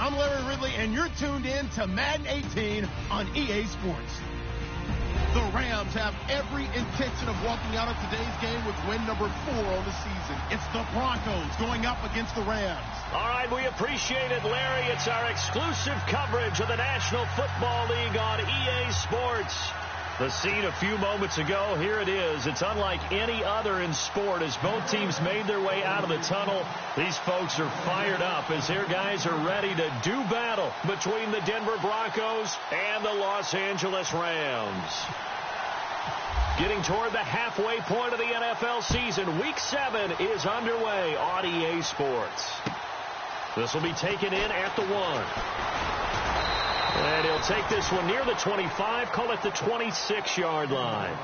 I'm Larry Ridley, and you're tuned in to Madden 18 on EA Sports. The Rams have every intention of walking out of today's game with win number 4 on the season. It's the Broncos going up against the Rams. All right, we appreciate it, Larry. It's our exclusive coverage of the National Football League on EA Sports. The scene a few moments ago, here it is. It's unlike any other in sport as both teams made their way out of the tunnel. These folks are fired up as their guys are ready to do battle between the Denver Broncos and the Los Angeles Rams. Getting toward the halfway point of the NFL season, Week 7 is underway on EA Sports. This will be taken in at the 1. And he'll take this one near the 25, call it the 26-yard line.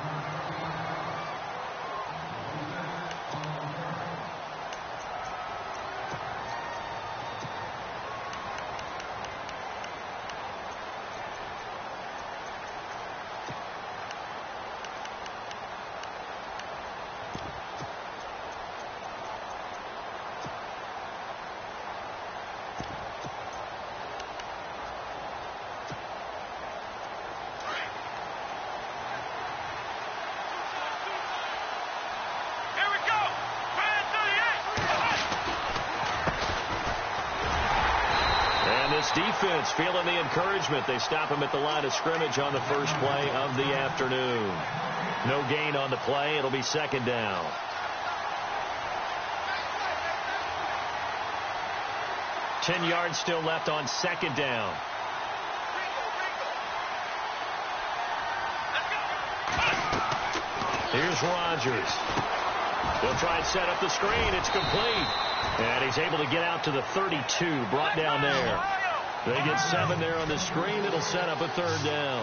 Defense feeling the encouragement. They stop him at the line of scrimmage on the first play of the afternoon. No gain on the play. It'll be second down. Ten yards still left on second down. Here's Rodgers. He'll try and set up the screen. It's complete. And he's able to get out to the 32. Brought down there. They get 7 there on the screen. It'll set up a third down.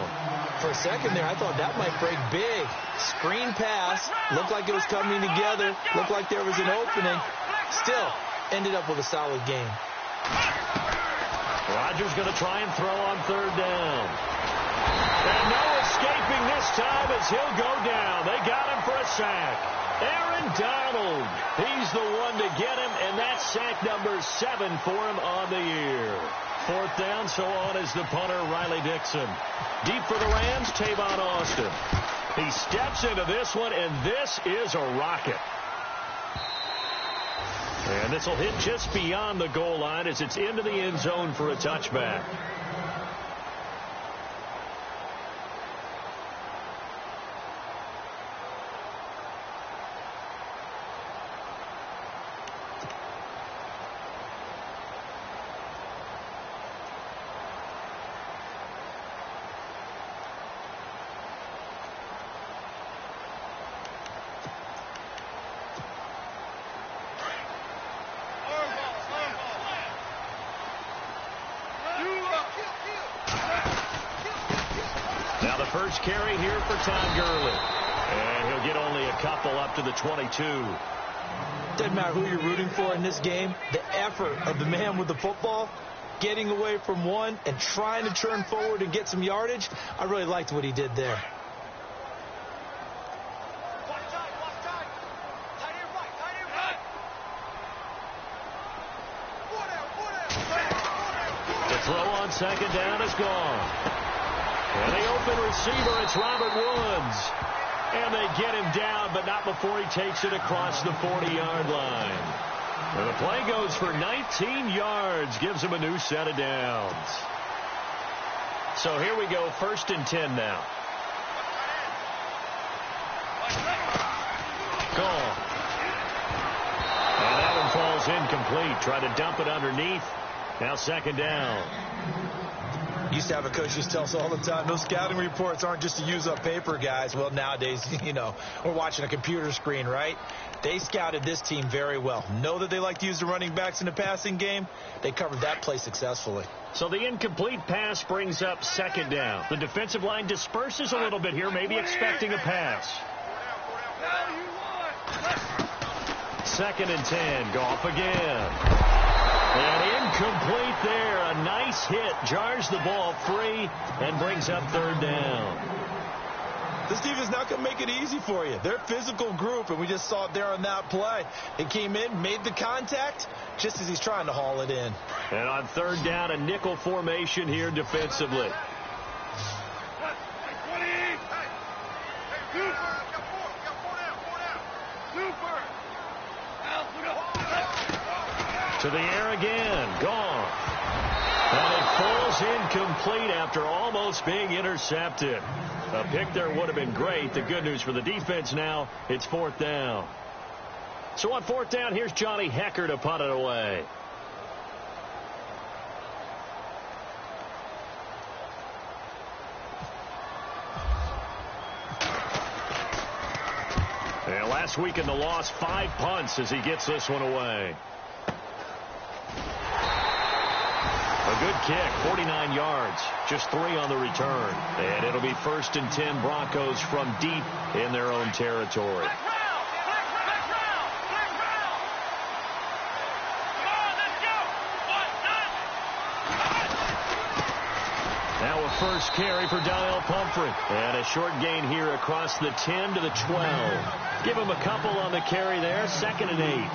For a second there, I thought that might break big. Screen pass. Looked like it was coming together. Looked like there was an opening. Still, ended up with a solid game. Rodgers going to try and throw on third down. And no escaping this time as he'll go down. They got him for a sack. Aaron Donald. He's the one to get him, and that's sack number 7 for him on the year. Fourth down, so on is the punter, Riley Dixon. Deep for the Rams, Tavon Austin. He steps into this one, and this is a rocket. And this will hit just beyond the goal line as it's into the end zone for a touchback. Now the first carry here for Todd Gurley. And he'll get only a couple up to the 22. Doesn't matter who you're rooting for in this game. The effort of the man with the football, getting away from one and trying to turn forward and get some yardage, I really liked what he did there. The throw on second down is gone. And the open receiver, it's Robert Woods. And they get him down, but not before he takes it across the 40-yard line. And the play goes for 19 yards, gives him a new set of downs. So here we go, 1st and 10 now. Gone. And that one falls incomplete. Try to dump it underneath. Now second down. Used to have a coach just tell us all the time, those scouting reports aren't just to use up paper, guys. Well, nowadays, we're watching a computer screen, right? They scouted this team very well. Know that they like to use the running backs in the passing game. They covered that play successfully. So the incomplete pass brings up second down. The defensive line disperses a little bit here, maybe expecting a pass. 2nd and 10, Goff again. And incomplete there. A nice hit. Jars the ball free and brings up third down. This defense is not going to make it easy for you. They're a physical group, and we just saw it there on that play. It came in, made the contact, just as he's trying to haul it in. And on third down, a nickel formation here defensively. To the air again. Gone. And it falls incomplete after almost being intercepted. A pick there would have been great. The good news for the defense now, it's fourth down. So on fourth down, here's Johnny Hecker to punt it away. And last week in the loss, 5 punts as he gets this one away. A good kick, 49 yards, just 3 on the return. And it'll be 1st and 10 Broncos from deep in their own territory. Now a first carry for Donnell Pumphrey. And a short gain here across the 10 to the 12. Give him a couple on the carry there, 2nd and 8.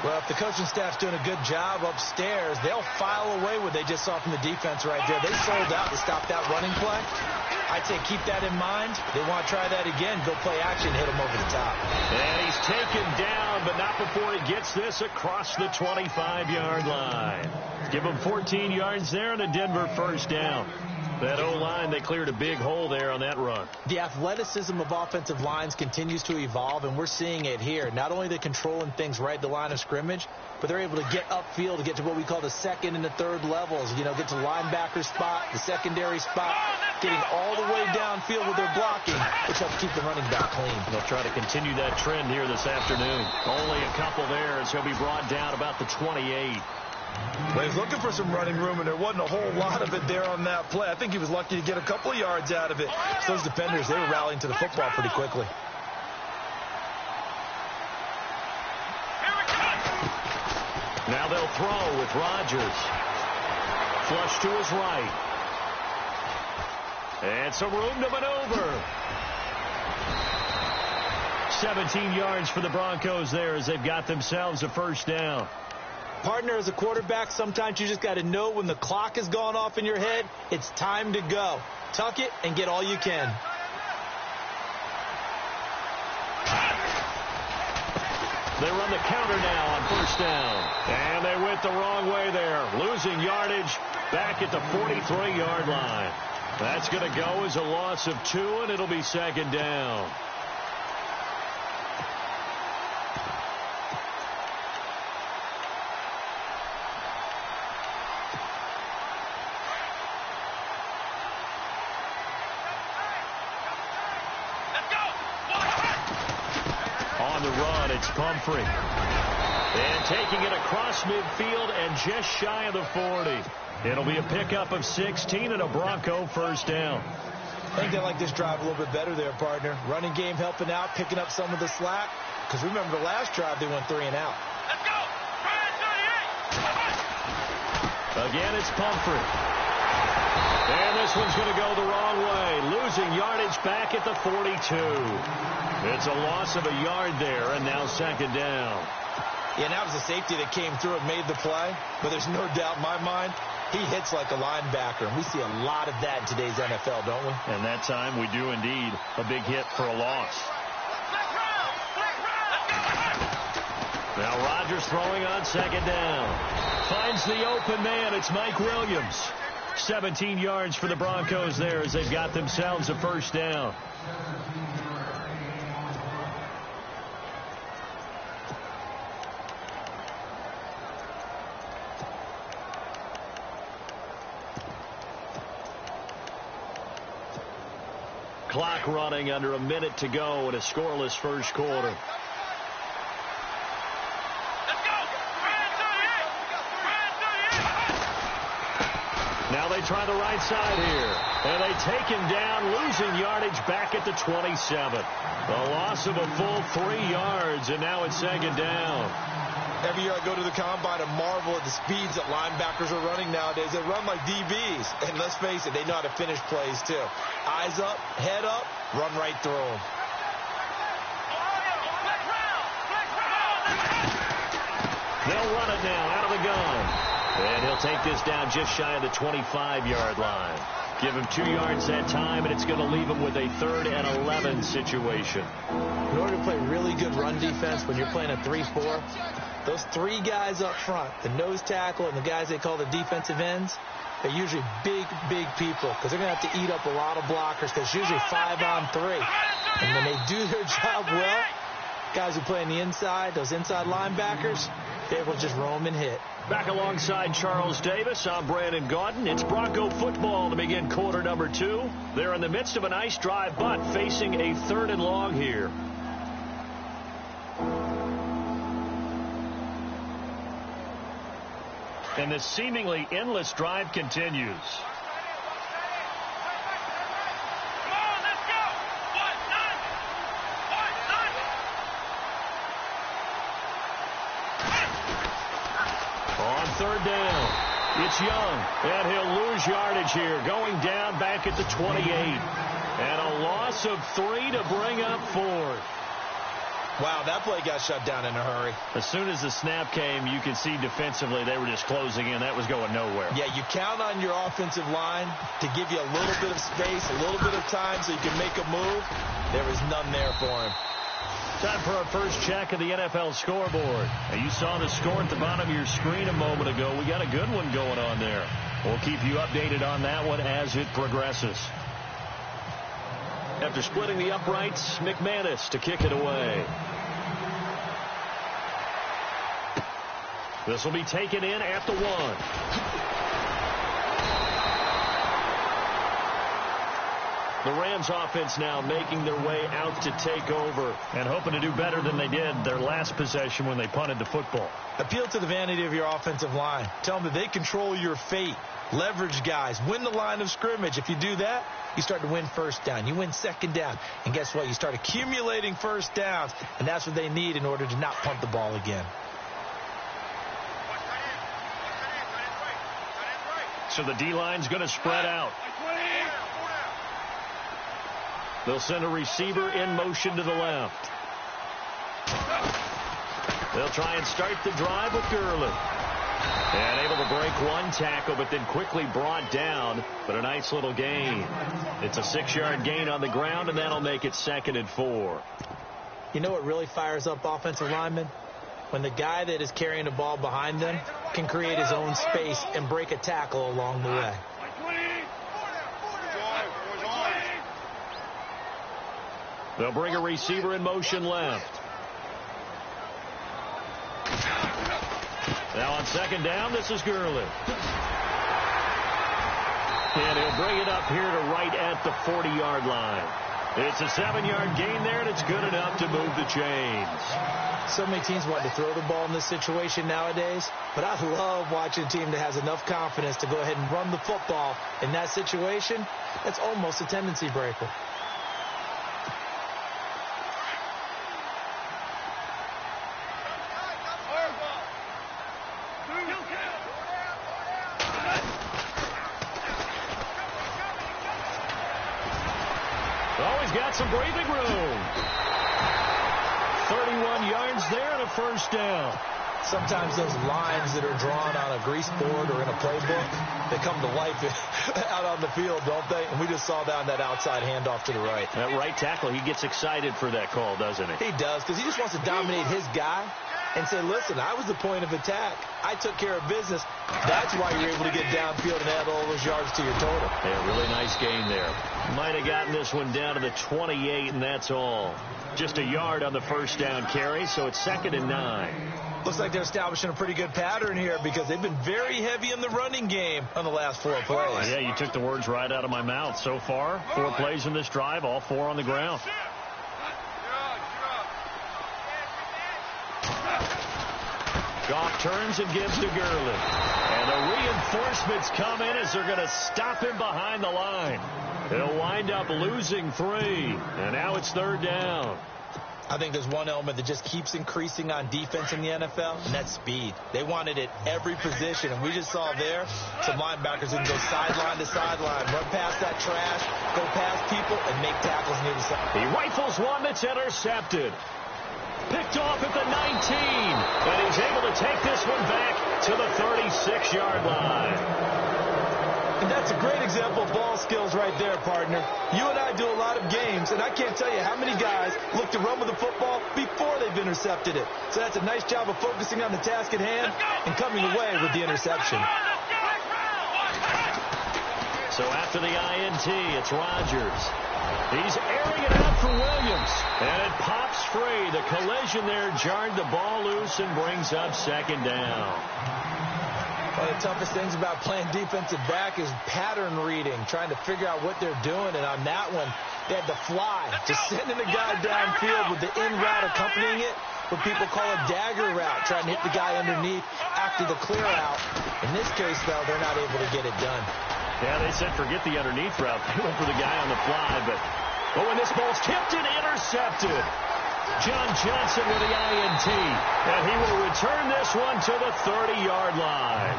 Well, if the coaching staff's doing a good job upstairs, they'll file away what they just saw from the defense right there. They sold out to stop that running play. I'd say keep that in mind. They want to try that again. Go play action, hit him over the top. And he's taken down, but not before he gets this across the 25-yard line. Give him 14 yards there and a Denver first down. That O-line, they cleared a big hole there on that run. The athleticism of offensive lines continues to evolve, and we're seeing it here. Not only they're controlling things right at the line of scrimmage, but they're able to get upfield to get to what we call the second and the third levels. You know, get to linebacker spot, the secondary spot, getting all the way downfield with their blocking, which helps keep the running back clean. They'll try to continue that trend here this afternoon. Only a couple there, so he'll be brought down about the 28. Well, he's looking for some running room, and there wasn't a whole lot of it there on that play. I think he was lucky to get a couple of yards out of it. So those defenders, they were rallying to the football pretty quickly. Now they'll throw with Rodgers. Flush to his right. And some room to maneuver. 17 yards for the Broncos there as they've got themselves a first down. Partner, as a quarterback, sometimes you just got to know when the clock has gone off in your head, it's time to go. Tuck it and get all you can. They run the counter now on first down. And they went the wrong way there. Losing yardage back at the 43-yard line. That's going to go as a loss of 2, and it'll be 2nd down. On the run, it's Pumphrey. And taking it across midfield and just shy of the 40. It'll be a pickup of 16 and a Bronco first down. I think they like this drive a little bit better there, partner. Running game helping out, picking up some of the slack. Because remember the last drive, they went 3 and out. Let's go! Again, it's Pumphrey. And this one's going to go the wrong way. Losing yardage back at the 42. It's a loss of a yard there, and now 2nd down. Yeah, that was a safety that came through and made the play. But there's no doubt in my mind, he hits like a linebacker. And we see a lot of that in today's NFL, don't we? And that time we do indeed. A big hit for a loss. Now Rodgers throwing on 2nd down. Finds the open man. It's Mike Williams. 17 yards for the Broncos there as they've got themselves a first down. Clock running under a minute to go in a scoreless first quarter. Now they try the right side here. And they take him down, losing yardage back at the 27. A loss of a full 3 yards, and now it's 2nd down. Every year I go to the combine and marvel at the speeds that linebackers are running nowadays. They run like DBs. And let's face it, they know how to finish plays too. Eyes up, head up, run right through them. They'll run it now out of the gun. And he'll take this down just shy of the 25-yard line. Give him 2 yards that time, and it's going to leave him with a 3rd and 11 situation. In order to play really good run defense when you're playing a 3-4, those 3 guys up front, the nose tackle and the guys they call the defensive ends, they're usually big people because they're going to have to eat up a lot of blockers because it's usually 5-on-3. And when they do their job well, guys who play on the inside, those inside linebackers, they will just roam and hit. Back alongside Charles Davis, I'm Brandon Gaudin. It's Bronco football to begin quarter number 2. They're in the midst of a nice drive, but facing a 3rd and long here. And this seemingly endless drive continues. On 3rd down, it's Young, and he'll lose yardage here, going down back at the 28. And a loss of 3 to bring up 4th. Wow, that play got shut down in a hurry. As soon as the snap came, you could see defensively they were just closing in. That was going nowhere. Yeah, you count on your offensive line to give you a little bit of space, a little bit of time so you can make a move. There was none there for him. Time for our first check of the NFL scoreboard. Now, you saw the score at the bottom of your screen a moment ago. We got a good one going on there. We'll keep you updated on that one as it progresses. After splitting the uprights, McManus to kick it away. This will be taken in at the 1. The Rams offense now making their way out to take over and hoping to do better than they did their last possession when they punted the football. Appeal to the vanity of your offensive line. Tell them that they control your fate. Leverage guys. Win the line of scrimmage. If you do that, you start to win 1st down. You win 2nd down. And guess what? You start accumulating 1st downs. And that's what they need in order to not punt the ball again. So the D-line's going to spread out. They'll send a receiver in motion to the left. They'll try and start the drive with Gurley. And able to break 1 tackle, but then quickly brought down. But a nice little gain. It's a 6-yard gain on the ground, and that'll make it 2nd and 4. You know what really fires up offensive linemen? When the guy that is carrying the ball behind them can create his own space and break a tackle along the way. They'll bring a receiver in motion left. Now on 2nd down, this is Gurley. And he'll bring it up here to right at the 40-yard line. It's a 7-yard gain there, and it's good enough to move the chains. So many teams want to throw the ball in this situation nowadays, but I love watching a team that has enough confidence to go ahead and run the football in that situation. That's almost a tendency breaker. Got some breathing room. 31 yards there and a 1st down. Sometimes those lines that are drawn on a grease board or in a playbook, they come to life out on the field, don't they? And we just saw that on that outside handoff to the right. That right tackle, he gets excited for that call, doesn't he? He does, because he just wants to dominate his guy and say, listen, I was the point of attack. I took care of business. That's why you're able to get downfield and add all those yards to your total. Yeah, really nice gain there. Might have gotten this one down to the 28, and that's all. Just a yard on the 1st down carry, so it's 2nd and 9. Looks like they're establishing a pretty good pattern here because they've been very heavy in the running game on the last 4 plays. Yeah, you took the words right out of my mouth. So far, 4 plays in this drive, all 4 on the ground. Goff turns and gives to Gurley. And the reinforcements come in as they're going to stop him behind the line. He'll wind up losing 3. And now it's 3rd down. I think there's one element that just keeps increasing on defense in the NFL, and that's speed. They want it at every position, and we just saw there some linebackers who can go sideline to sideline, run past that trash, go past people, and make tackles near the side. He rifles one that's intercepted. Picked off at the 19, and he's able to take this one back to the 36-yard line. And that's a great example of ball skills right there, partner. You and I do a lot of games, and I can't tell you how many guys look to run with the football before they've intercepted it. So that's a nice job of focusing on the task at hand and coming away with the interception. So after the INT, it's Rodgers. He's airing it out for Williams, and it pops free. The collision there jarred the ball loose and brings up second down. One of the toughest things about playing defensive back is pattern reading, trying to figure out what they're doing. And on that one, they had to fly, just sending the guy downfield with the in route accompanying it, what people call a dagger route, trying to hit the guy underneath after the clear out. In this case, though, they're not able to get it done. Yeah, they said forget the underneath route. They went for the guy on the fly, but when this ball's tipped and intercepted, John Johnson with the INT, and he will return this one to the 30-yard line.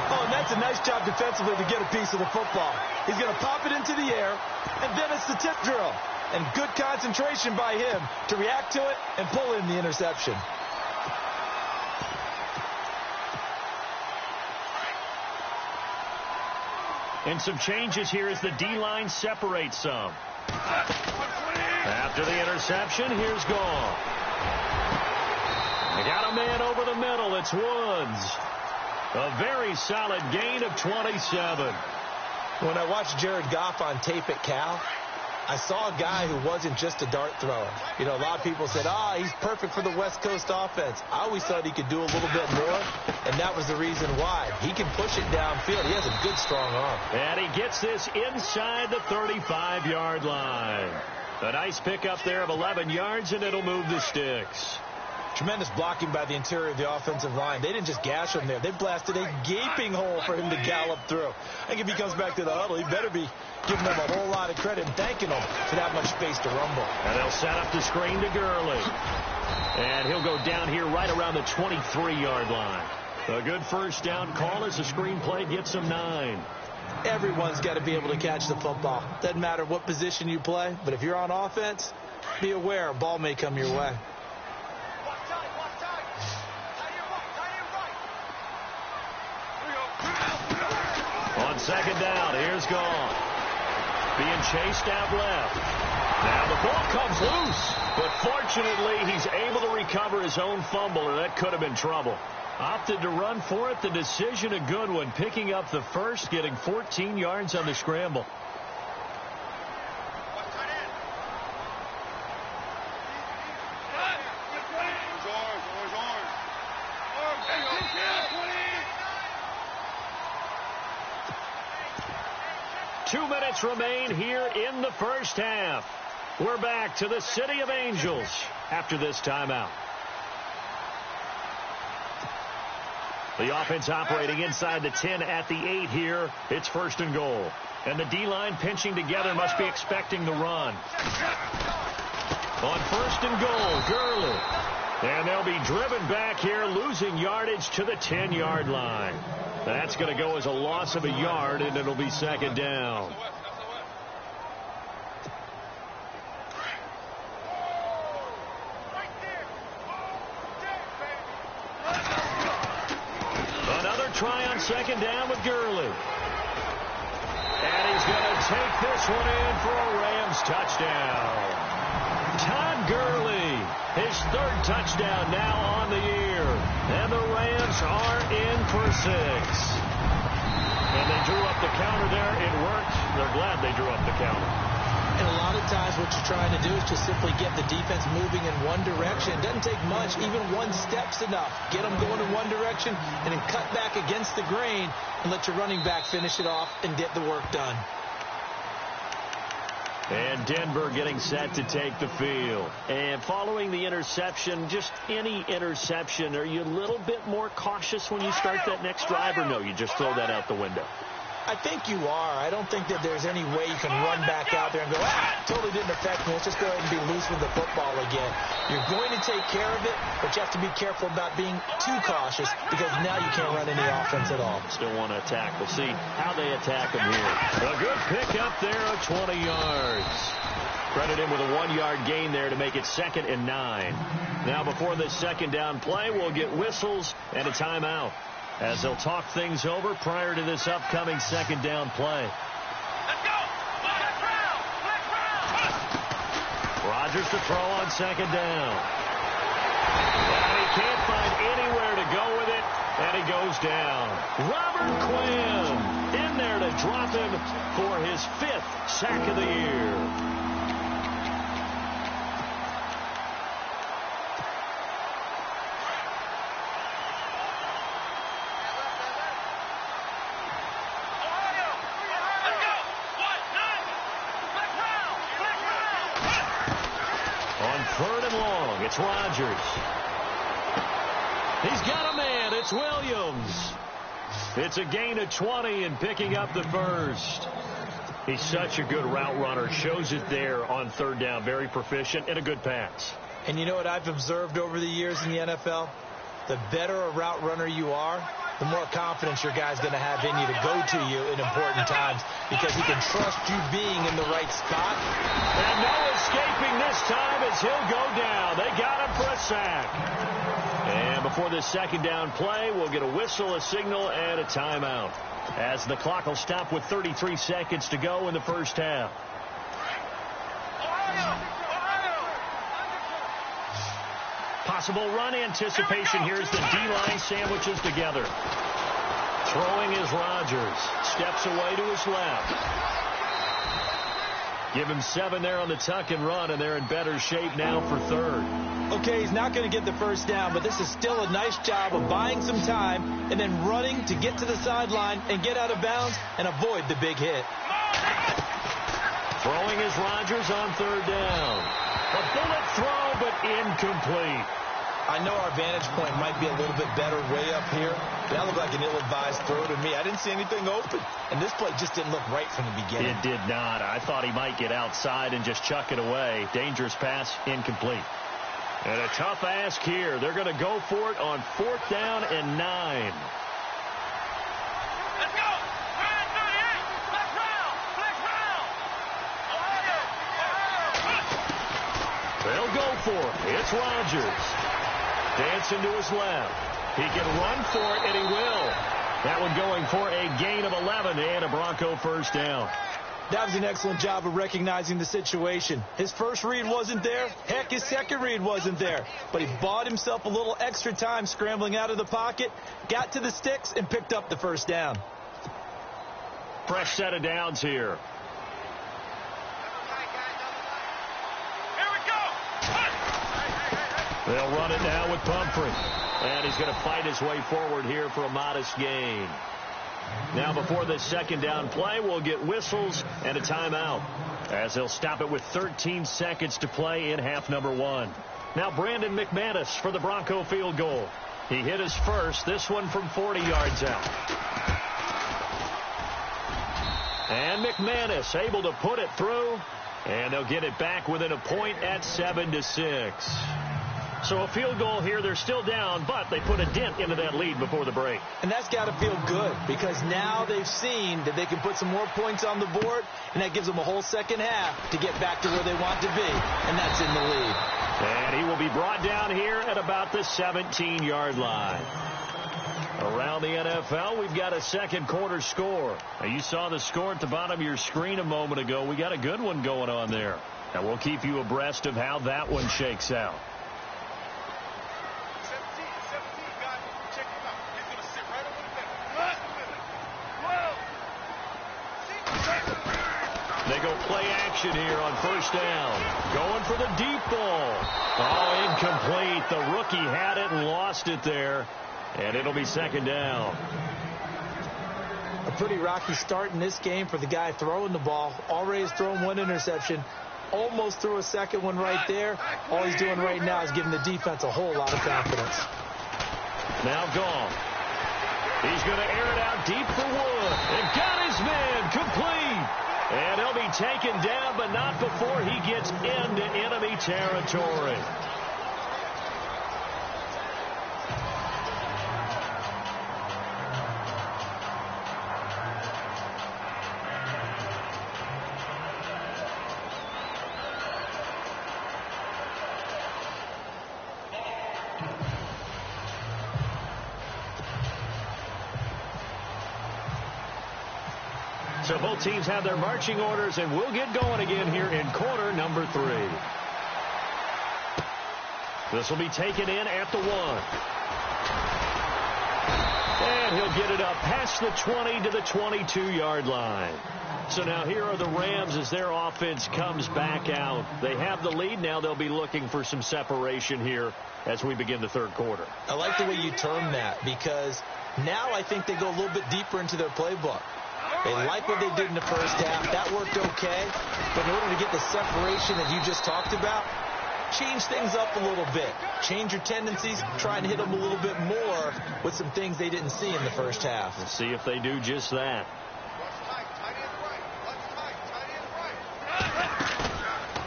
Oh, and that's a nice job defensively to get a piece of the football. He's going to pop it into the air, and then it's the tip drill. And good concentration by him to react to it and pull in the interception. And some changes here as the D-line separates some. After the interception, here's Gall. They got a man over the middle. It's Woods. A very solid gain of 27. When I watched Jared Goff on tape at Cal, I saw a guy who wasn't just a dart thrower. You know, a lot of people said, he's perfect for the West Coast offense. I always thought he could do a little bit more, and that was the reason why. He can push it downfield. He has a good, strong arm. And he gets this inside the 35-yard line. A nice pickup there of 11 yards, and it'll move the sticks. Tremendous blocking by the interior of the offensive line. They didn't just gash him there. They blasted a gaping hole for him to gallop through. I think if he comes back to the huddle, he better be giving them a whole lot of credit and thanking them for that much space to rumble. And they'll set up the screen to Gurley. And he'll go down here right around the 23-yard line. A good first down call as the screen play gets him 9. Everyone's got to be able to catch the football. Doesn't matter what position you play, but if you're on offense, be aware a ball may come your way. On second down, here's Gall. Being chased out left. Now the ball comes loose, but fortunately he's able to recover his own fumble, or that could have been trouble. Opted to run for it. The decision a good one, picking up the first, getting 14 yards on the scramble. Two minutes remain here in the first half. We're back to the City of Angels after this timeout. The offense operating inside the 10 at the 8 here. It's first and goal. And the D-line pinching together, must be expecting the run. On first and goal, Gurley. And they'll be driven back here, losing yardage to the 10-yard line. That's going to go as a loss of a yard, and it'll be second down. Another try on second down with Gurley. And he's going to take this one in for a Rams touchdown. Todd Gurley, his third touchdown now on the year. And the Rams are in for 6. And they drew up the counter there. It worked. They're glad they drew up the counter. And a lot of times what you're trying to do is just simply get the defense moving in one direction. It doesn't take much. Even one step's enough. Get them going in one direction and then cut back against the grain and let your running back finish it off and get the work done. And Denver getting set to take the field. And following the interception, just any interception, are you a little bit more cautious when you start that next drive, or no, you just throw that out the window? I think you are. I don't think that there's any way you can run back out there and go, totally didn't affect me. Let's just go ahead and be loose with the football again. You're going to take care of it, but you have to be careful about being too cautious because now you can't run any offense at all. Still want to attack. We'll see how they attack him here. A good pick up there of 20 yards. Credit him with a 1-yard gain there to make it 2nd and 9. Now before this second down play, we'll get whistles and a timeout as they'll talk things over prior to this upcoming second down play. Let's go! Let's round! Rodgers to throw on second down. And he can't find anywhere to go with it, and he goes down. Robert Quinn in there to drop him for his 5th sack of the year. It's Rodgers. He's got a man. It's Williams. It's a gain of 20 and picking up the first. He's such a good route runner. Shows it there on third down. Very proficient and a good pass. And you know what I've observed over the years in the NFL? The better a route runner you are, the more confidence your guy's going to have in you to go to you in important times because he can trust you being in the right spot. And no escaping this time as he'll go down. They got him for a sack. And before this second down play, we'll get a whistle, a signal, and a timeout as the clock will stop with 33 seconds to go in the first half. Possible run anticipation here as the D-line sandwiches together. Throwing is Rodgers. Steps away to his left. Give him 7 there on the tuck and run, and they're in better shape now for third. Okay, he's not going to get the first down, but this is still a nice job of buying some time and then running to get to the sideline and get out of bounds and avoid the big hit. Throwing is Rodgers on third down. A bullet throw, but incomplete. I know our vantage point might be a little bit better way up here. That looked like an ill-advised throw to me. I didn't see anything open. And this play just didn't look right from the beginning. It did not. I thought he might get outside and just chuck it away. Dangerous pass, incomplete. And a tough ask here. They're going to go for it on 4th down and 9. Let's go! Ryan 38! Let's round! Ohio! They'll go for it. It's Rodgers. Dancing to his left. He can run for it, and he will. That one going for a gain of 11 and a Bronco first down. That was an excellent job of recognizing the situation. His first read wasn't there. Heck, his second read wasn't there. But he bought himself a little extra time scrambling out of the pocket, got to the sticks, and picked up the first down. Fresh set of downs here. They'll run it now with Pumphrey. And he's going to fight his way forward here for a modest gain. Now before this second down play, we'll get whistles and a timeout as they'll stop it with 13 seconds to play in half number 1. Now Brandon McManus for the Bronco field goal. He hit his first, this one from 40 yards out. And McManus able to put it through, and they'll get it back within a point at 7-6. So a field goal here. They're still down, but they put a dent into that lead before the break. And that's got to feel good because now they've seen that they can put some more points on the board, and that gives them a whole second half to get back to where they want to be, and that's in the lead. And he will be brought down here at about the 17-yard line. Around the NFL, we've got a second quarter score. Now, you saw the score at the bottom of your screen a moment ago. We got a good one going on there. And we'll keep you abreast of how that one shakes out. They go play action here on first down. Going for the deep ball. Oh, incomplete. The rookie had it and lost it there. And it'll be second down. A pretty rocky start in this game for the guy throwing the ball. Already has thrown one interception. Almost threw a second one right there. All he's doing right now is giving the defense a whole lot of confidence. Now gone. He's going to air it out deep for Wood. And got his his man, complete. And he'll be taken down, but not before he gets into enemy territory. So both teams have their marching orders, and we'll get going again here in quarter number 3. This will be taken in at the 1. And he'll get it up past the 20 to the 22-yard line. So now here are the Rams as their offense comes back out. They have the lead. Now they'll be looking for some separation here as we begin the third quarter. I like the way you term that, because now I think they go a little bit deeper into their playbook. They like what they did in the first half. That worked okay. But in order to get the separation that you just talked about, change things up a little bit. Change your tendencies. Try and hit them a little bit more with some things they didn't see in the first half. We'll see if they do just that.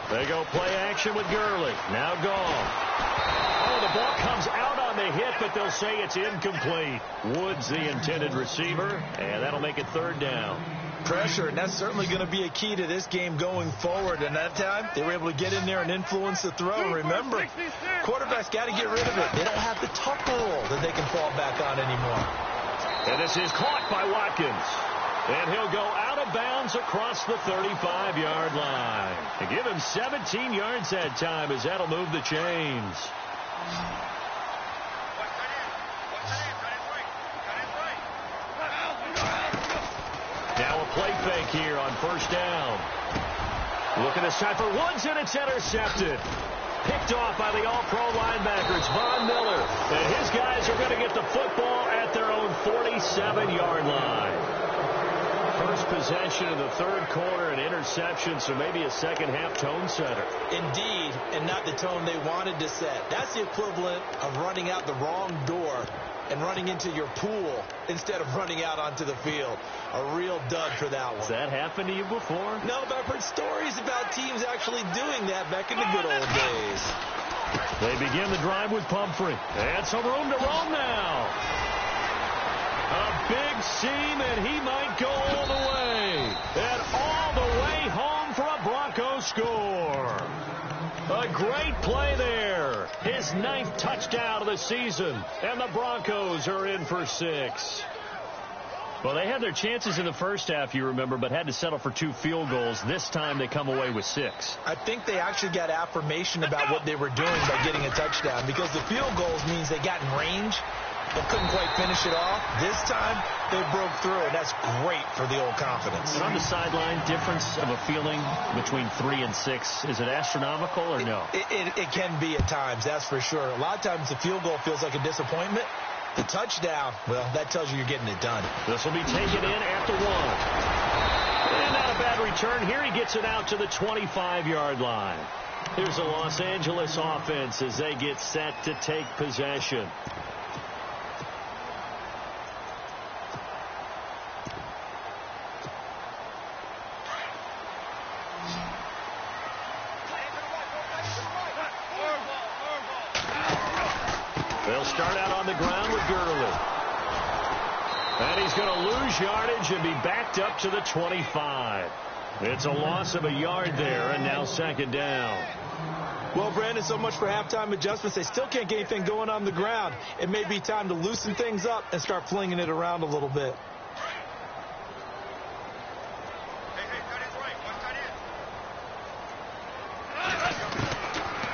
They go play action with Gurley. Now gone. Oh, the ball comes out on the hit, but they'll say it's incomplete. Woods, the intended receiver, and that'll make it third down. Pressure, and that's certainly going to be a key to this game going forward. And that time, they were able to get in there and influence the throw. And remember, quarterbacks got to get rid of it. They don't have the tuck rule that they can fall back on anymore. And this is caught by Watkins. And he'll go out of bounds across the 35-yard line. To give him 17 yards that time, as that'll move the chains. Now a play fake here on first down. Look at this time for Woods, and it's intercepted. Picked off by the all-pro linebacker. It's Von Miller. And his guys are going to get the football at their own 47-yard line. First possession of the third quarter, an interception, so maybe a second-half tone setter. Indeed, and not the tone they wanted to set. That's the equivalent of running out the wrong door and running into your pool instead of running out onto the field. A real dud for that one. Has that happened to you before? No, but I've heard stories about teams actually doing that back in the good old days. They begin the drive with Pumphrey. And some room to roam now. A big seam, and he might go all the way. And all the way home for a Broncos score. A great play there. His 9th touchdown of the season. And the Broncos are in for 6. Well, they had their chances in the first half, you remember, but had to settle for 2 field goals. This time they come away with 6. I think they actually got affirmation about what they were doing by getting a touchdown, because the field goals means they got in range but couldn't quite finish it off. This time, they broke through, and that's great for the old confidence. And on the sideline, difference of a feeling between 3 and 6, is it astronomical or no? It can be at times, that's for sure. A lot of times the field goal feels like a disappointment. The touchdown, well, that tells you you're getting it done. This will be taken in after 1. And not a bad return. Here he gets it out to the 25-yard line. Here's the Los Angeles offense as they get set to take possession. They'll start out on the ground with Gurley. And he's going to lose yardage and be backed up to the 25. It's a loss of a yard there, and now second down. Well, Brandon, so much for halftime adjustments. They still can't get anything going on the ground. It may be time to loosen things up and start flinging it around a little bit.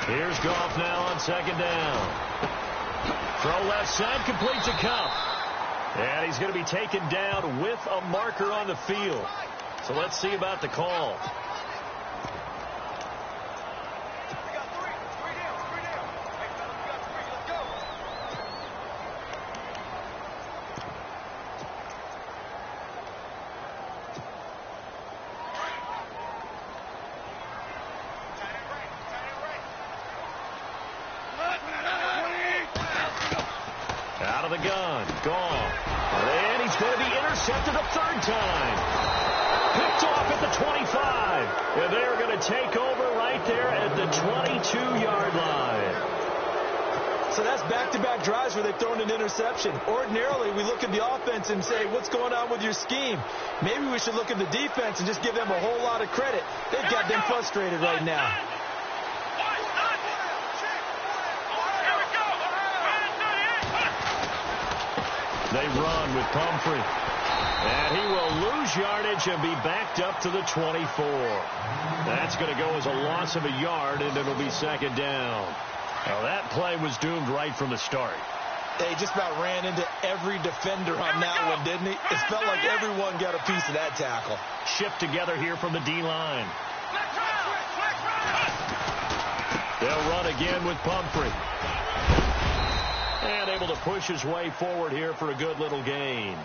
Here's Goff now on second down. Throw left side, complete to Cup. And he's going to be taken down with a marker on the field. So let's see about the call. Out of the gun. Gone. And he's going to be intercepted a third time. Picked off at the 25. And they're going to take over right there at the 22-yard line. So that's back-to-back drives where they've thrown an interception. Ordinarily, we look at the offense and say, what's going on with your scheme? Maybe we should look at the defense and just give them a whole lot of credit. They've got them frustrated right now. They run with Pumphrey. And he will lose yardage and be backed up to the 24. That's going to go as a loss of a yard, and it'll be second down. Now, that play was doomed right from the start. They just about ran into every defender on that one, didn't he? It felt like everyone got a piece of that tackle. Shift together here from the D-line. They'll run again with Pumphrey. And able to push his way forward here for a good little gain.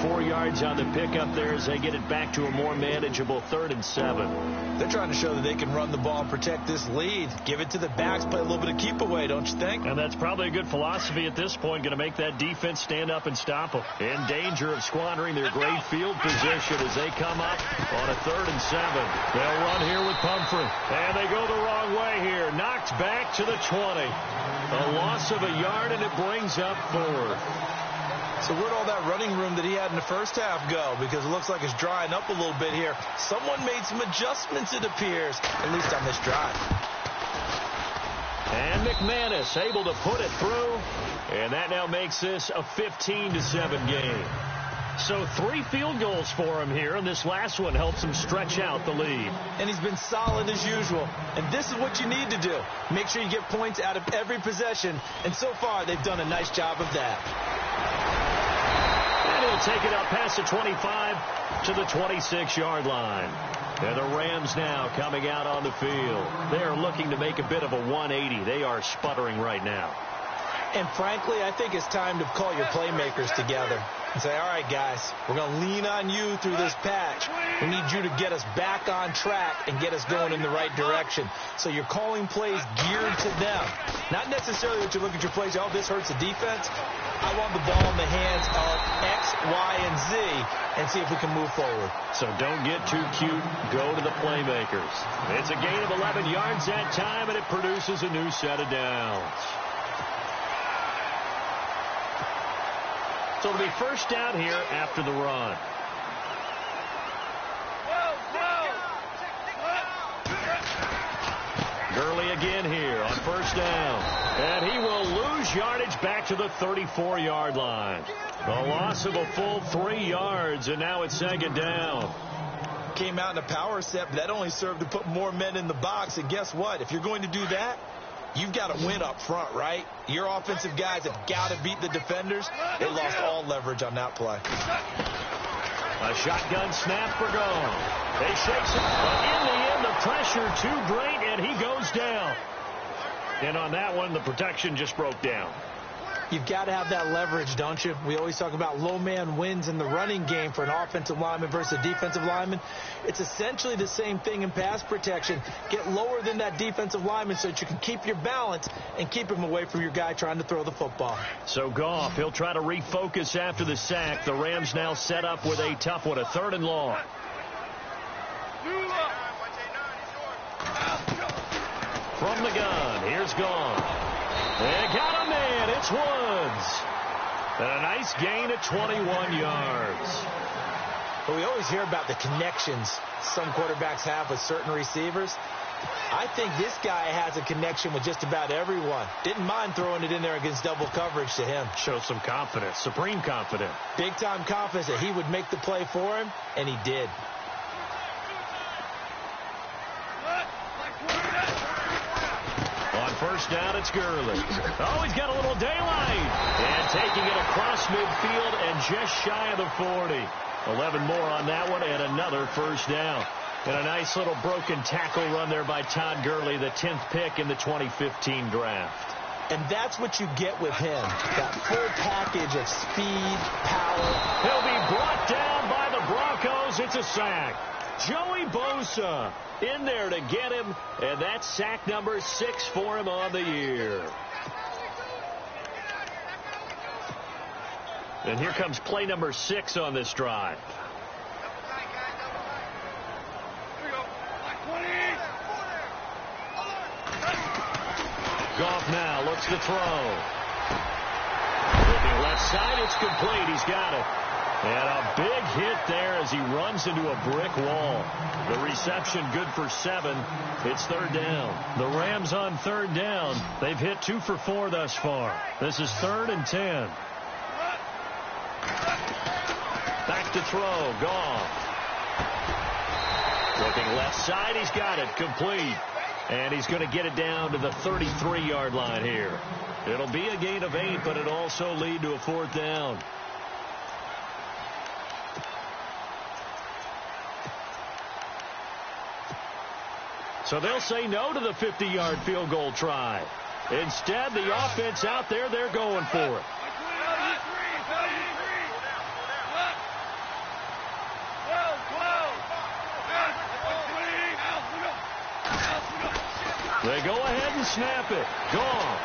4 yards on the pickup there as they get it back to a more manageable 3rd and 7. They're trying to show that they can run the ball and protect this lead. Give it to the backs, play a little bit of keep away, don't you think? And that's probably a good philosophy at this point, going to make that defense stand up and stop them. In danger of squandering their great field position as they come up on a 3rd and 7. They'll run here with Pumphrey. And they go the wrong way here. Knocked back to the 20. A loss of a yard, and it brings up 4th. So where'd all that running room that he had in the first half go? Because it looks like it's drying up a little bit here. Someone made some adjustments, it appears, at least on this drive. And McManus able to put it through. And that now makes this a 15-7 game. So 3 field goals for him here, and this last one helps him stretch out the lead. And he's been solid as usual. And this is what you need to do. Make sure you get points out of every possession. And so far, they've done a nice job of that. And he'll take it up past the 25 to the 26-yard line. And the Rams now coming out on the field. They're looking to make a bit of a 180. They are sputtering right now. And frankly, I think it's time to call your playmakers together and say, all right, guys, we're going to lean on you through this patch. We need you to get us back on track and get us going in the right direction. So you're calling plays geared to them. Not necessarily that you look at your plays, oh, this hurts the defense. I want the ball in the hands of X, Y, and Z and see if we can move forward. So don't get too cute. Go to the playmakers. It's a gain of 11 yards that time, and it produces a new set of downs. So it'll be first down here after the run. Gurley again here on first down. And he will lose yardage back to the 34-yard line. A loss of a full 3 yards, and now it's second down. Came out in a power set, but that only served to put more men in the box. And guess what? If you're going to do that, you've got to win up front, right? Your offensive guys have got to beat the defenders. They lost all leverage on that play. A shotgun snap for Gone. They shakes it, but in the end, the pressure too great, and he goes down. And on that one, the protection just broke down. You've got to have that leverage, don't you? We always talk about low man wins in the running game for an offensive lineman versus a defensive lineman. It's essentially the same thing in pass protection. Get lower than that defensive lineman so that you can keep your balance and keep him away from your guy trying to throw the football. So Goff, he'll try to refocus after the sack. The Rams now set up with a tough one, a 3rd and long. From the gun, here's Gone. They got a man. It's Woods. And a nice gain at 21 yards. But we always hear about the connections some quarterbacks have with certain receivers. I think this guy has a connection with just about everyone. Didn't mind throwing it in there against double coverage to him. Shows some confidence, supreme confidence. Big-time confidence that he would make the play for him, and he did. On first down, it's Gurley. Oh, he's got a little daylight. And taking it across midfield and just shy of the 40. 11 more on that one and another first down. And a nice little broken tackle run there by Todd Gurley, the 10th pick in the 2015 draft. And that's what you get with him, that full package of speed, power. He'll be brought down by the Broncos. It's a sack. Joey Bosa in there to get him, and that's sack number 6 for him on the year. And here comes play number 6 on this drive. Goff now looks to throw. Looking left side, it's complete. He's got it. And a big hit there as he runs into a brick wall. The reception good for 7. It's 3rd down. The Rams on 3rd down. They've hit 2 for 4 thus far. This is 3rd and 10. Back to throw. Goff. Looking left side. He's got it. Complete. And he's going to get it down to the 33-yard line here. It'll be a gain of 8, but it'll also lead to a 4th down. So they'll say no to the 50-yard field goal try. Instead, the offense out there, they're going for it. They go ahead and snap it. Gone.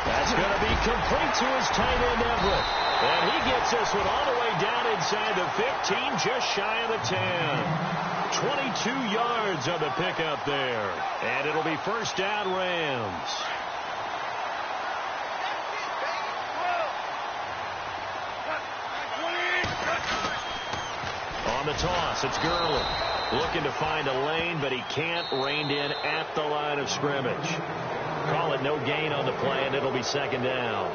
That's going to be complete to his tight end, Everett. And he gets this one all the way down inside the 15, just shy of the 10. 22 yards on the pickup there. And it'll be 1st down, Rams. On the toss, it's Gurley. Looking to find a lane, but he can't. Reined in at the line of scrimmage. Call it no gain on the play, and it'll be 2nd down.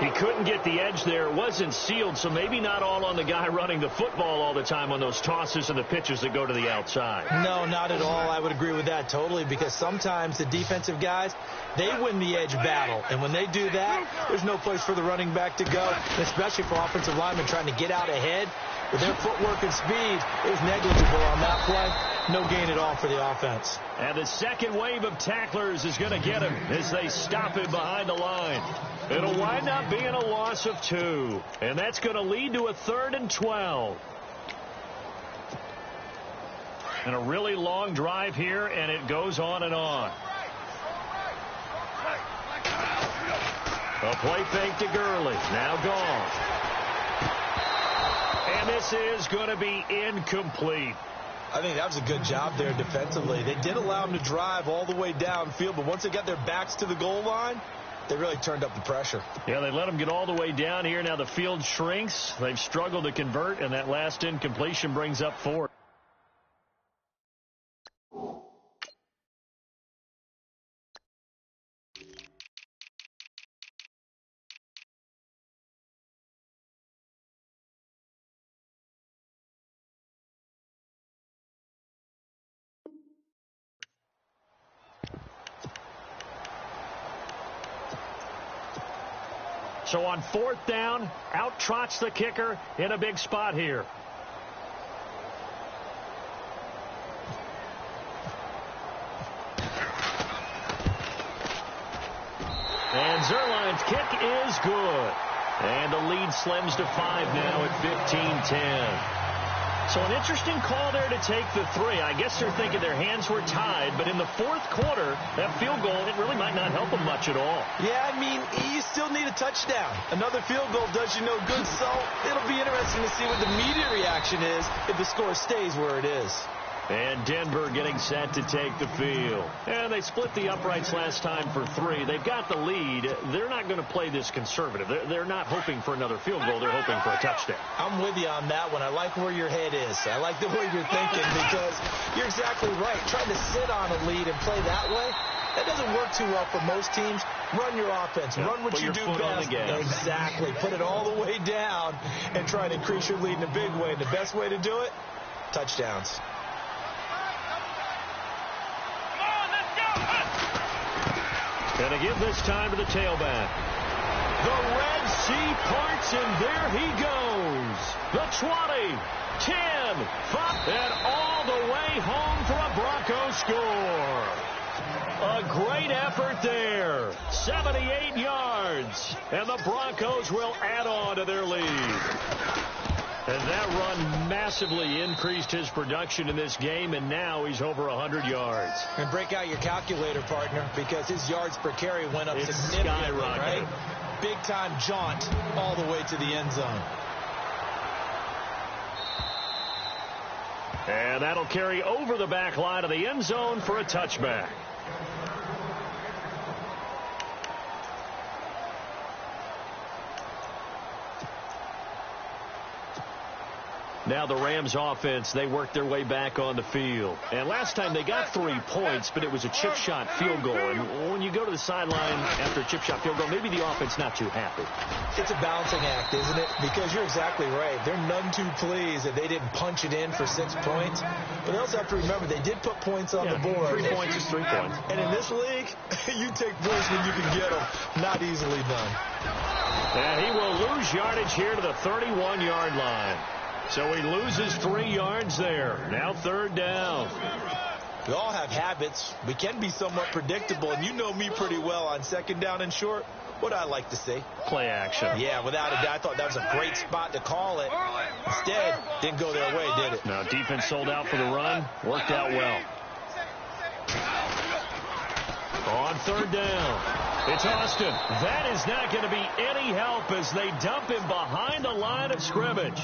He couldn't get the edge there. It wasn't sealed, so maybe not all on the guy running the football all the time on those tosses and the pitches that go to the outside. No, not at all. I would agree with that totally, because sometimes the defensive guys, they win the edge battle. And when they do that, there's no place for the running back to go, especially for offensive linemen trying to get out ahead. With their footwork and speed, it was negligible on that play. No gain at all for the offense. And the second wave of tacklers is going to get him as they stop him behind the line. It'll wind up being a loss of 2. And that's going to lead to a 3rd and 12. And a really long drive here, and it goes on and on. A play fake to Gurley. Now gone. And this is going to be incomplete. I think that was a good job there defensively. They did allow them to drive all the way downfield, but once they got their backs to the goal line, they really turned up the pressure. Yeah, they let them get all the way down here. Now the field shrinks. They've struggled to convert, and that last incompletion brings up 4. So on 4th down, out trots the kicker in a big spot here. And Zerline's kick is good. And the lead slims to 5 now at 15-10. So an interesting call there to take the 3. I guess they're thinking their hands were tied, but in the 4th quarter, that field goal, it really might not help them much at all. Yeah, I mean, you still need a touchdown. Another field goal does you no good, so it'll be interesting to see what the media reaction is if the score stays where it is. And Denver getting set to take the field. And they split the uprights last time for 3. They've got the lead. They're not going to play this conservative. They're not hoping for another field goal. They're hoping for a touchdown. I'm with you on that one. I like where your head is. I like the way you're thinking, because you're exactly right. Trying to sit on a lead and play that way, that doesn't work too well for most teams. Run your offense. Run what you do best. Exactly. Put it all the way down and try to increase your lead in a big way. And the best way to do it, touchdowns. And to give this time to the tailback. The Red Sea parts, and there he goes. The 20, 10, 5, and all the way home for a Broncos score. A great effort there. 78 yards. And the Broncos will add on to their lead. And that run massively increased his production in this game, and now he's over 100 yards. And break out your calculator, partner, because his yards per carry went up significantly, right? big-time jaunt all the way to the end zone. And that'll carry over the back line of the end zone for a touchback. Now the Rams offense, they worked their way back on the field. And last time they got 3 points, but it was a chip shot field goal. And when you go to the sideline after a chip shot field goal, maybe the offense not too happy. It's a balancing act, isn't it? Because you're exactly right. They're none too pleased that they didn't punch it in for 6 points. But they also have to remember they did put points on the board. 3 points is 3 points. And in this league, you take points when you can get them. Not easily done. And he will lose yardage here to the 31-yard line. So he loses 3 yards there. Now 3rd down. We all have habits. We can be somewhat predictable, and you know me pretty well on 2nd down and short. What I like to see? Play action. Yeah, without a doubt. I thought that was a great spot to call it. Instead, didn't go their way, did it? No, defense sold out for the run. Worked out well. On 3rd down. It's Austin. That is not going to be any help as they dump him behind the line of scrimmage.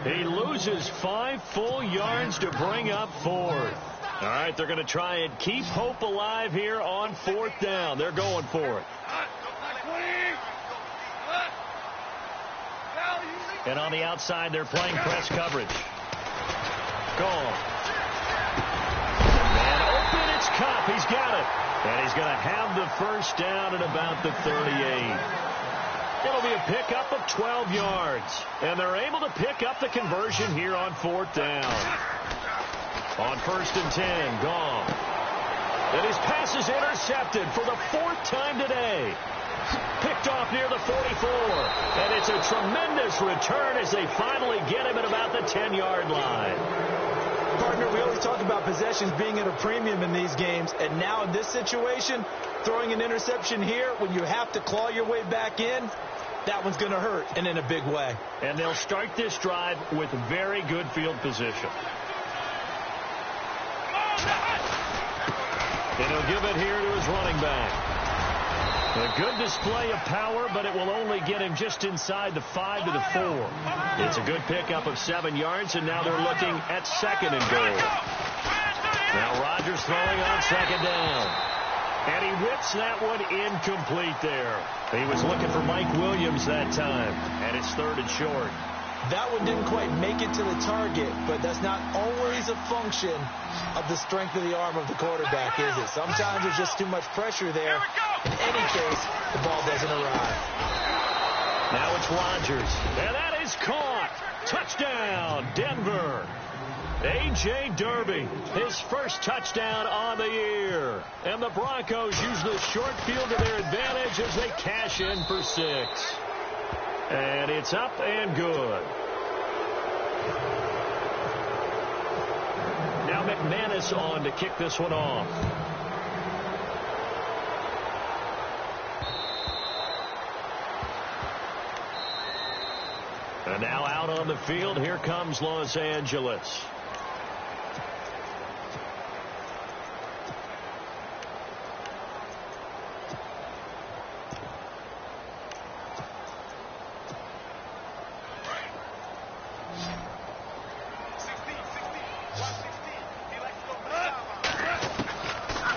He loses 5 full yards to bring up 4th. All right, they're going to try and keep hope alive here on 4th down. They're going for it. And on the outside, they're playing press coverage. Gone. And open, it's Cup. He's got it. And he's going to have the 1st down at about the 38. It'll be a pickup of 12 yards. And they're able to pick up the conversion here on 4th down. On 1st and 10, Gone. And his pass is intercepted for the 4th time today. Picked off near the 44. And it's a tremendous return as they finally get him at about the 10-yard line. Partner, we always talk about possessions being at a premium in these games, and now in this situation, throwing an interception here when you have to claw your way back in, that one's going to hurt, and in a big way. And they'll start this drive with very good field position. And he'll give it here to his running back. A good display of power, but it will only get him just inside the 5 to the 4. It's a good pickup of 7 yards, and now they're looking at 2nd and goal. Now Rodgers throwing on 2nd down. And he whips that one incomplete there. He was looking for Mike Williams that time, and it's 3rd and short. That one didn't quite make it to the target, but that's not always a function of the strength of the arm of the quarterback, is it? Sometimes there's just too much pressure there. In any case, the ball doesn't arrive. Now it's Rodgers, and that is caught. Touchdown, Denver. A.J. Derby, his 1st touchdown on the year. And the Broncos use the short field to their advantage as they cash in for 6. And it's up and good. Now McManus on to kick this one off. And now out on the field, here comes Los Angeles.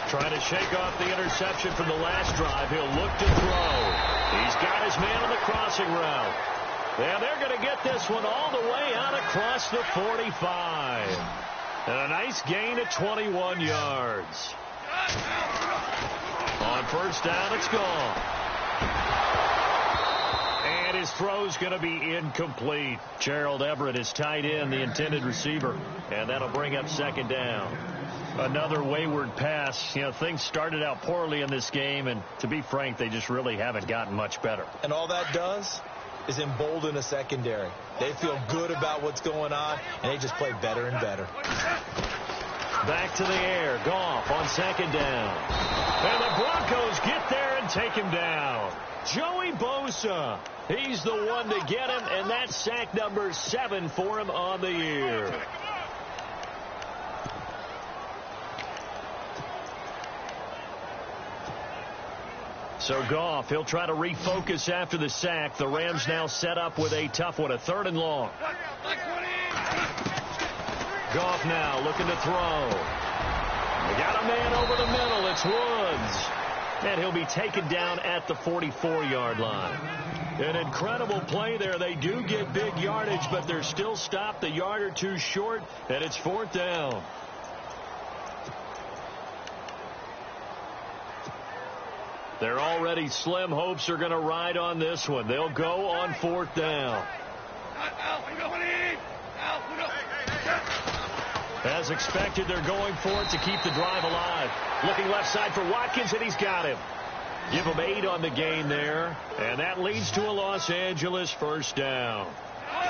Trying to shake off the interception from the last drive. He'll look to throw. He's got his man on the crossing route. And they're going to get this one all the way out across the 45. And a nice gain of 21 yards. On 1st down, it's gone. And his throw's going to be incomplete. Gerald Everett is tight end, the intended receiver. And that'll bring up 2nd down. Another wayward pass. You know, things started out poorly in this game, and to be frank, they just really haven't gotten much better. And all that does is embolden a secondary. They feel good about what's going on, and they just play better and better. Back to the air. Goff on 2nd down. And the Broncos get there and take him down. Joey Bosa. He's the one to get him, and that's sack number 7 for him on the year. So Goff, he'll try to refocus after the sack. The Rams now set up with a tough one, a 3rd and long. Goff now looking to throw. They got a man over the middle. It's Woods. And he'll be taken down at the 44-yard line. An incredible play there. They do get big yardage, but they're still stopped a yard or two short, and it's 4th down. Their already slim hopes are going to ride on this one. They'll go on 4th down. As expected, they're going for it to keep the drive alive. Looking left side for Watkins, and he's got him. Give him 8 on the gain there, and that leads to a Los Angeles 1st down.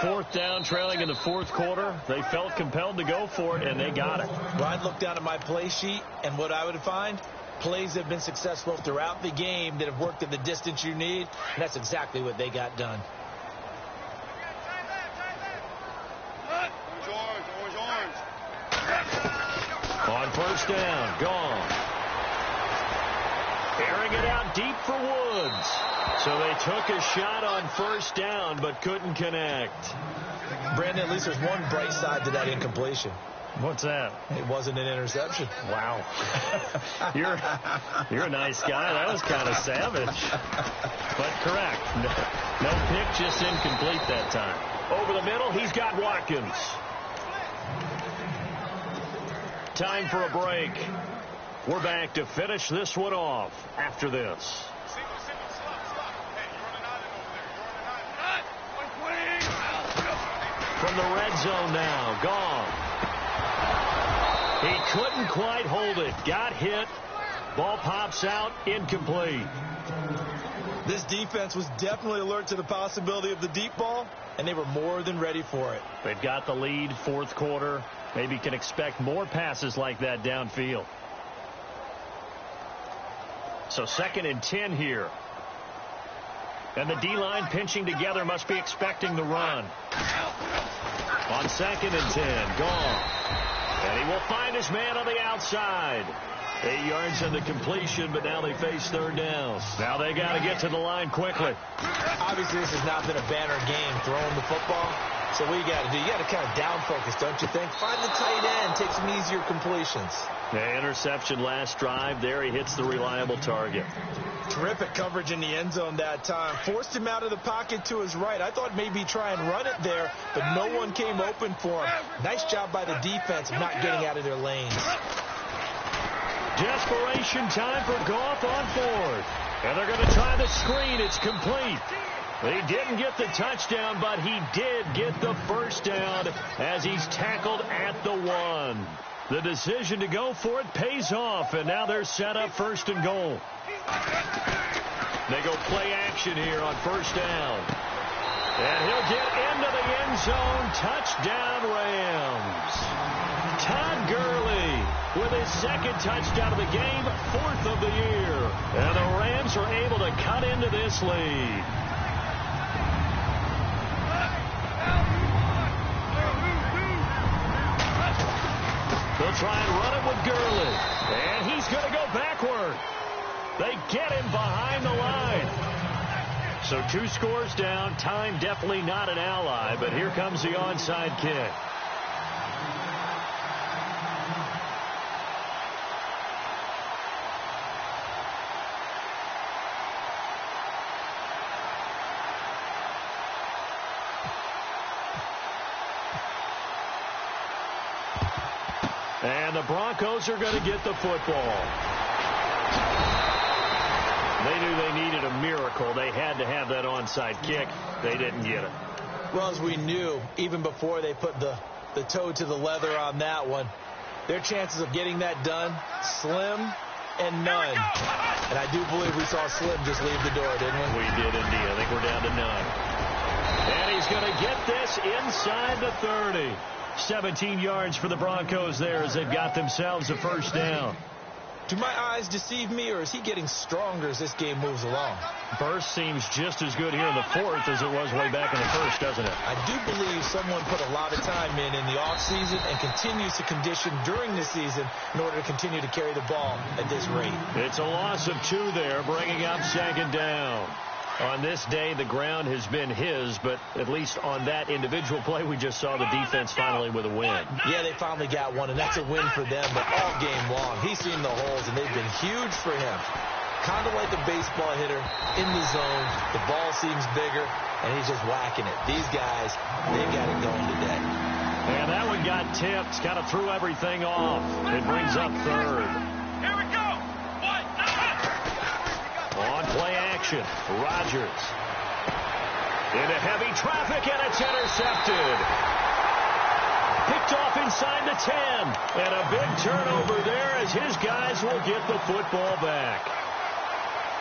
4th down, trailing in the 4th quarter. They felt compelled to go for it, and they got it. Well, I'd look down at my play sheet, and what I would find, plays have been successful throughout the game that have worked at the distance you need, and that's exactly what they got done. On 1st down, gone. Airing it out deep for Woods. So they took a shot on 1st down, but couldn't connect. Brandon, at least there's one bright side to that incompletion. What's that? It wasn't an interception. Wow. You're a nice guy. That was kind of savage. But correct. No pick, just incomplete that time. Over the middle, he's got Watkins. Time for a break. We're back to finish this one off after this. From the red zone now, gone. He couldn't quite hold it. Got hit. Ball pops out, incomplete. This defense was definitely alert to the possibility of the deep ball, and they were more than ready for it. They've got the lead, 4th quarter. Maybe can expect more passes like that downfield. So 2nd and 10 here. And the D-line pinching together, must be expecting the run. On 2nd and 10, gone. And he will find his man on the outside. 8 yards on the completion, but now they face 3rd down. Now they got to get to the line quickly. Obviously, this has not been a banner game throwing the football. So what you got to do, you got to kind of down focus, don't you think? Find the tight end, take some easier completions. The interception last drive. There he hits the reliable target. Terrific coverage in the end zone that time. Forced him out of the pocket to his right. I thought maybe try and run it there, but no one came open for him. Nice job by the defense of not getting out of their lanes. Desperation time for Goff on 4th. And they're going to try the screen. It's complete. He didn't get the touchdown, but he did get the 1st down as he's tackled at the 1. The decision to go for it pays off, and now they're set up 1st and goal. They go play action here on 1st down. And he'll get into the end zone. Touchdown, Rams. Todd Gurley with his 2nd touchdown of the game, 4th of the year. And the Rams are able to cut into this lead. They'll try and run it with Gurley. And he's going to go backward. They get him behind the line. So 2 scores down. Time definitely not an ally, but here comes the onside kick. And the Broncos are going to get the football. They knew they needed a miracle. They had to have that onside kick. They didn't get it. Well, as we knew, even before they put the toe to the leather on that one, their chances of getting that done, slim and none. And I do believe we saw Slim just leave the door, didn't we? We did indeed. I think we're down to none. And he's going to get this inside the 30. 17 yards for the Broncos there as they've got themselves a 1st down. Do my eyes deceive me, or is he getting stronger as this game moves along? Burst seems just as good here in the fourth as it was way back in the first, doesn't it? I do believe someone put a lot of time in the offseason and continues to condition during the season in order to continue to carry the ball at this rate. It's a loss of 2 there, bringing up 2nd down. On this day, the ground has been his, but at least on that individual play, we just saw the defense finally with a win. Yeah, they finally got one, and that's a win for them, but all game long, he's seen the holes, and they've been huge for him. Kind of like a baseball hitter in the zone. The ball seems bigger, and he's just whacking it. These guys, they've got it going today. And that one got tipped, kind of threw everything off. It brings up 3rd. Here we go. On play action, Rodgers. Into heavy traffic, and it's intercepted. Picked off inside the 10. And a big turnover there as his guys will get the football back.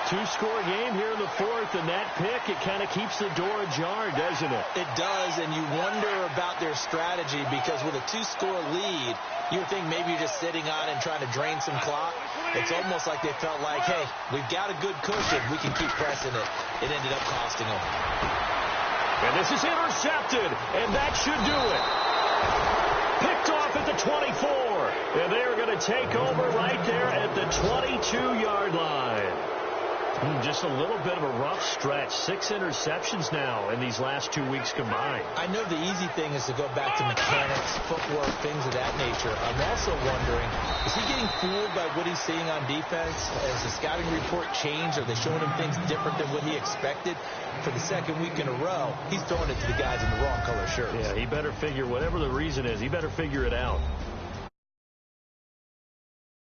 2-score game here in the fourth, and that pick, it kind of keeps the door ajar, doesn't it? It does, and you wonder about their strategy because with a 2-score lead, you would think maybe you're just sitting on it and trying to drain some clock. It's almost like they felt like, hey, we've got a good cushion. We can keep pressing it. It ended up costing them. And this is intercepted, and that should do it. Picked off at the 24, and they're going to take over right there at the 22-yard line. Just a little bit of a rough stretch. 6 interceptions now in these last 2 weeks combined. I know the easy thing is to go back to mechanics, footwork, things of that nature. I'm also wondering, is he getting fooled by what he's seeing on defense? Has the scouting report changed? Are they showing him things different than what he expected? For the 2nd week in a row, he's throwing it to the guys in the wrong color shirts. Yeah, he better figure, whatever the reason is, he better figure it out.